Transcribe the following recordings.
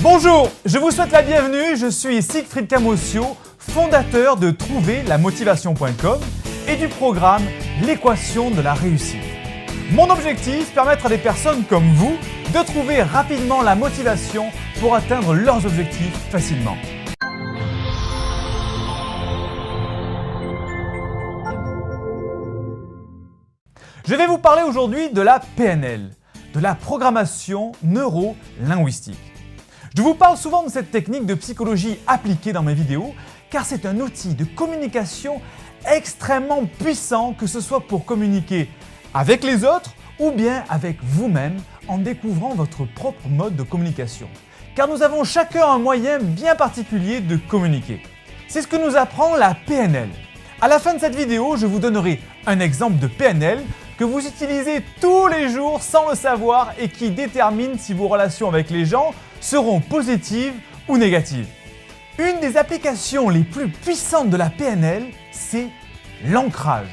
Bonjour, je vous souhaite la bienvenue, je suis Siegfried Camosio, fondateur de trouverlamotivation.com et du programme L'équation de la réussite. Mon objectif, permettre à des personnes comme vous de trouver rapidement la motivation pour atteindre leurs objectifs facilement. Je vais vous parler aujourd'hui de la PNL, de la programmation neuro-linguistique. Je vous parle souvent de cette technique de psychologie appliquée dans mes vidéos car c'est un outil de communication extrêmement puissant, que ce soit pour communiquer avec les autres ou bien avec vous-même en découvrant votre propre mode de communication. Car nous avons chacun un moyen bien particulier de communiquer. C'est ce que nous apprend la PNL. À la fin de cette vidéo, je vous donnerai un exemple de PNL que vous utilisez tous les jours sans le savoir et qui détermine si vos relations avec les gens seront positives ou négatives. Une des applications les plus puissantes de la PNL, c'est l'ancrage.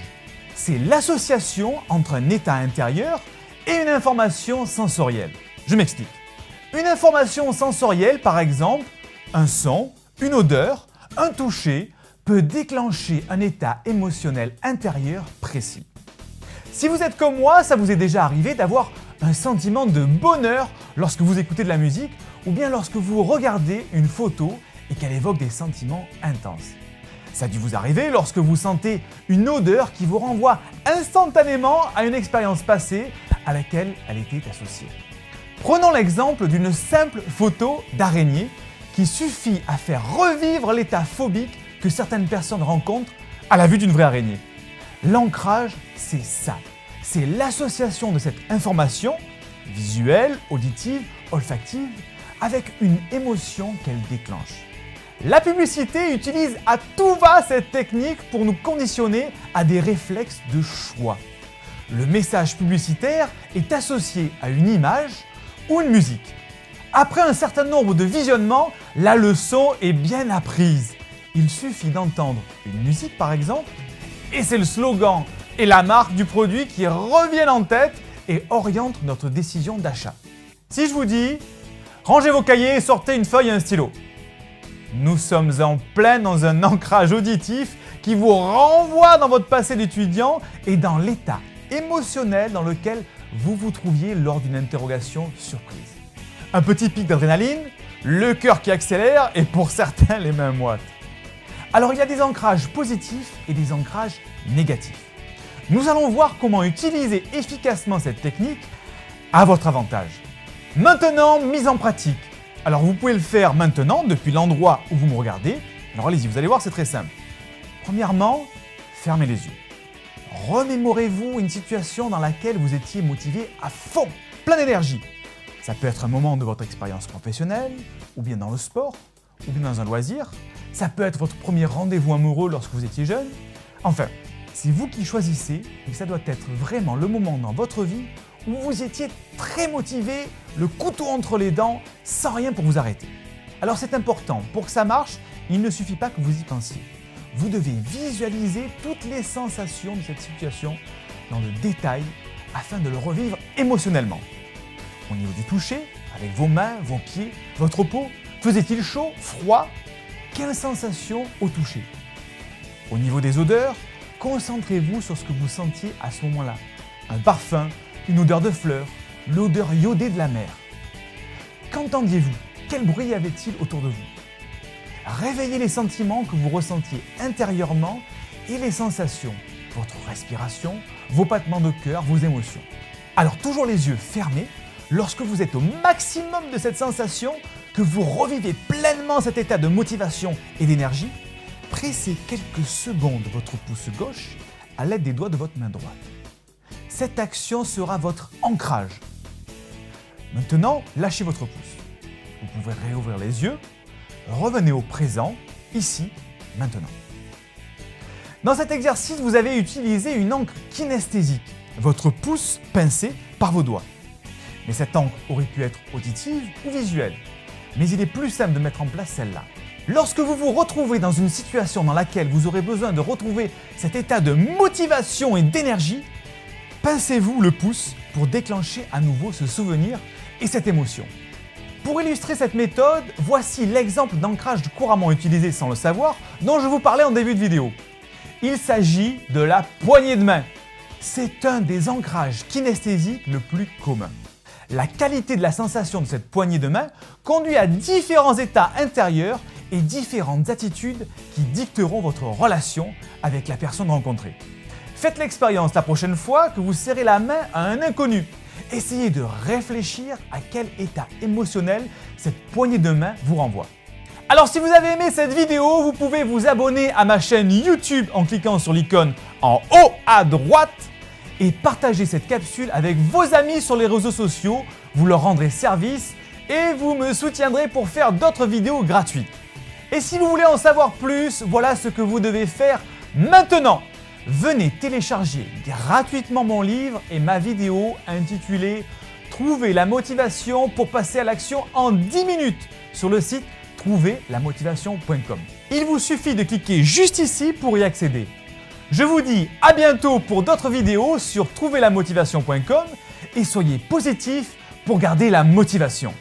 C'est l'association entre un état intérieur et une information sensorielle. Je m'explique. Une information sensorielle, par exemple, un son, une odeur, un toucher, peut déclencher un état émotionnel intérieur précis. Si vous êtes comme moi, ça vous est déjà arrivé d'avoir un sentiment de bonheur lorsque vous écoutez de la musique ou bien lorsque vous regardez une photo et qu'elle évoque des sentiments intenses. Ça a dû vous arriver lorsque vous sentez une odeur qui vous renvoie instantanément à une expérience passée à laquelle elle était associée. Prenons l'exemple d'une simple photo d'araignée qui suffit à faire revivre l'état phobique que certaines personnes rencontrent à la vue d'une vraie araignée. L'ancrage, c'est ça. C'est l'association de cette information, visuelle, auditive, olfactive, avec une émotion qu'elle déclenche. La publicité utilise à tout va cette technique pour nous conditionner à des réflexes de choix. Le message publicitaire est associé à une image ou une musique. Après un certain nombre de visionnements, la leçon est bien apprise. Il suffit d'entendre une musique par exemple, et c'est le slogan et la marque du produit qui reviennent en tête et orientent notre décision d'achat. Si je vous dis « Rangez vos cahiers et sortez une feuille et un stylo », nous sommes en plein dans un ancrage auditif qui vous renvoie dans votre passé d'étudiant et dans l'état émotionnel dans lequel vous vous trouviez lors d'une interrogation surprise. Un petit pic d'adrénaline, le cœur qui accélère et pour certains les mains moites. Alors il y a des ancrages positifs et des ancrages négatifs. Nous allons voir comment utiliser efficacement cette technique à votre avantage. Maintenant, mise en pratique. Alors vous pouvez le faire maintenant depuis l'endroit où vous me regardez. Alors allez-y, vous allez voir, c'est très simple. Premièrement, fermez les yeux. Remémorez-vous une situation dans laquelle vous étiez motivé à fond, plein d'énergie. Ça peut être un moment de votre expérience professionnelle, ou bien dans le sport, ou bien dans un loisir. Ça peut être votre premier rendez-vous amoureux lorsque vous étiez jeune. Enfin, c'est vous qui choisissez, mais ça doit être vraiment le moment dans votre vie où vous étiez très motivé, le couteau entre les dents, sans rien pour vous arrêter. Alors c'est important, pour que ça marche, il ne suffit pas que vous y pensiez. Vous devez visualiser toutes les sensations de cette situation dans le détail afin de le revivre émotionnellement. Au niveau du toucher, avec vos mains, vos pieds, votre peau, faisait-il chaud, froid? Quelle sensation au toucher? Au niveau des odeurs, concentrez-vous sur ce que vous sentiez à ce moment-là. Un parfum, une odeur de fleurs, l'odeur iodée de la mer. Qu'entendiez-vous? Quel bruit y avait-il autour de vous? Réveillez les sentiments que vous ressentiez intérieurement et les sensations, votre respiration, vos battements de cœur, vos émotions. Alors toujours les yeux fermés, lorsque vous êtes au maximum de cette sensation, que vous revivez pleinement cet état de motivation et d'énergie, pressez quelques secondes votre pouce gauche à l'aide des doigts de votre main droite. Cette action sera votre ancrage. Maintenant, lâchez votre pouce. Vous pouvez réouvrir les yeux, revenez au présent, ici, maintenant. Dans cet exercice, vous avez utilisé une encre kinesthésique, votre pouce pincé par vos doigts. Mais cette encre aurait pu être auditive ou visuelle. Mais il est plus simple de mettre en place celle-là. Lorsque vous vous retrouvez dans une situation dans laquelle vous aurez besoin de retrouver cet état de motivation et d'énergie, pincez-vous le pouce pour déclencher à nouveau ce souvenir et cette émotion. Pour illustrer cette méthode, voici l'exemple d'ancrage couramment utilisé sans le savoir dont je vous parlais en début de vidéo. Il s'agit de la poignée de main. C'est un des ancrages kinesthésiques le plus commun. La qualité de la sensation de cette poignée de main conduit à différents états intérieurs et différentes attitudes qui dicteront votre relation avec la personne rencontrée. Faites l'expérience la prochaine fois que vous serrez la main à un inconnu. Essayez de réfléchir à quel état émotionnel cette poignée de main vous renvoie. Alors si vous avez aimé cette vidéo, vous pouvez vous abonner à ma chaîne YouTube en cliquant sur l'icône en haut à droite et partager cette capsule avec vos amis sur les réseaux sociaux. Vous leur rendrez service et vous me soutiendrez pour faire d'autres vidéos gratuites. Et si vous voulez en savoir plus, voilà ce que vous devez faire maintenant. Venez télécharger gratuitement mon livre et ma vidéo intitulée « Trouver la motivation pour passer à l'action en 10 minutes » sur le site trouverlamotivation.com. Il vous suffit de cliquer juste ici pour y accéder. Je vous dis à bientôt pour d'autres vidéos sur trouverlamotivation.com et soyez positifs pour garder la motivation.